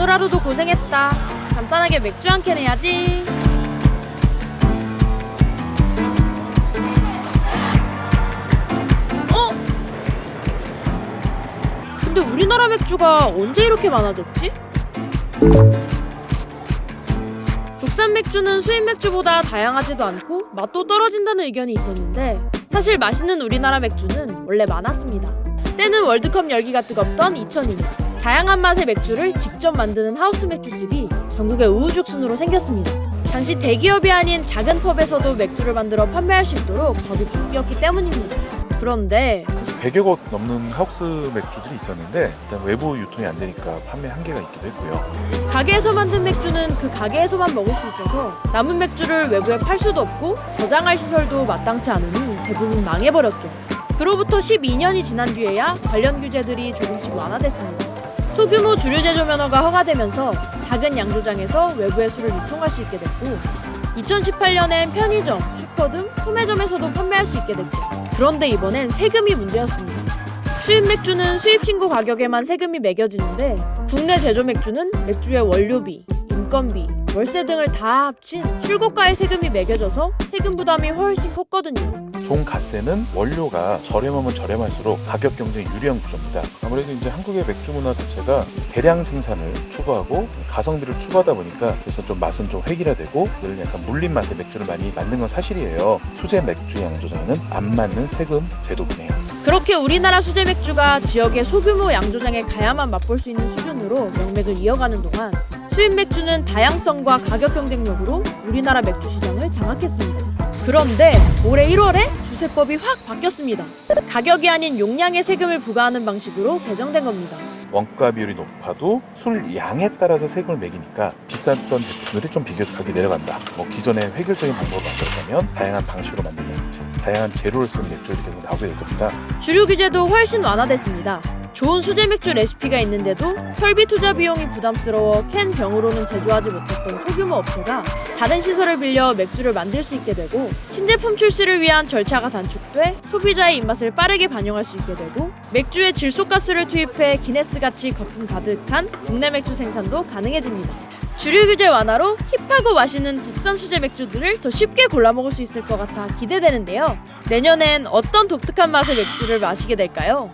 오늘 하루도 고생했다. 간단하게 맥주 한 캔 해야지. 근데 우리나라 맥주가 언제 이렇게 많아졌지? 국산 맥주는 수입 맥주보다 다양하지도 않고 맛도 떨어진다는 의견이 있었는데 사실 맛있는 우리나라 맥주는 원래 많았습니다. 때는 월드컵 열기가 뜨겁던 2002년 다양한 맛의 맥주를 직접 만드는 하우스 맥주집이 전국의 우후죽순으로 생겼습니다. 당시 대기업이 아닌 작은 펍에서도 맥주를 만들어 판매할 수 있도록 법이 바뀌었기 때문입니다. 그런데 100여 곳 넘는 하우스 맥주들이 있었는데 일단 외부 유통이 안 되니까 판매 한계가 있기도 했고요. 가게에서 만든 맥주는 그 가게에서만 먹을 수 있어서 남은 맥주를 외부에 팔 수도 없고 저장할 시설도 마땅치 않으니 대부분 망해버렸죠. 그로부터 12년이 지난 뒤에야 관련 규제들이 조금씩 완화됐습니다. 소규모 주류 제조 면허가 허가되면서 작은 양조장에서 외부의 술을 유통할 수 있게 됐고 2018년엔 편의점, 슈퍼 등 소매점에서도 판매할 수 있게 됐죠. 그런데 이번엔 세금이 문제였습니다. 수입 맥주는 수입 신고 가격에만 세금이 매겨지는데 국내 제조 맥주는 맥주의 원료비, 인건비, 월세 등을 다 합친 출고가의 세금이 매겨져서 세금 부담이 훨씬 컸거든요. 종갓세는 원료가 저렴하면 저렴할수록 가격 경쟁이 유리한 구조입니다. 아무래도 이제 한국의 맥주 문화 자체가 대량 생산을 추구하고 가성비를 추구하다 보니까 그래서 좀 맛은 좀 획일화되고 늘 약간 물린 맛의 맥주를 많이 만든 건 사실이에요. 수제 맥주 양조장에는 안 맞는 세금 제도군요. 그렇게 우리나라 수제 맥주가 지역의 소규모 양조장에 가야만 맛볼 수 있는 수준으로 명맥을 이어가는 동안 수입 맥주는 다양성과 가격 경쟁력으로 우리나라 맥주 시장을 장악했습니다. 그런데 올해 1월에 주세법이 확 바뀌었습니다. 가격이 아닌 용량의 세금을 부과하는 방식으로 개정된 겁니다. 원가 비율이 높아도 술 양에 따라서 세금을 매기니까 비쌌던 제품들이 좀 비교하게 내려간다. 기존의 획일적인 방법을 만들었다면 다양한 방식으로 만든다든지 다양한 재료를 쓴 맥주들이 계속 나오게 될 겁니다. 주류 규제도 훨씬 완화됐습니다. 좋은 수제 맥주 레시피가 있는데도 설비 투자 비용이 부담스러워 캔 병으로는 제조하지 못했던 소규모 업체가 다른 시설을 빌려 맥주를 만들 수 있게 되고 신제품 출시를 위한 절차가 단축돼 소비자의 입맛을 빠르게 반영할 수 있게 되고 맥주에 질소가스를 투입해 기네스같이 거품 가득한 국내 맥주 생산도 가능해집니다. 주류 규제 완화로 힙하고 맛있는 국산 수제 맥주들을 더 쉽게 골라 먹을 수 있을 것 같아 기대되는데요. 내년엔 어떤 독특한 맛의 맥주를 마시게 될까요?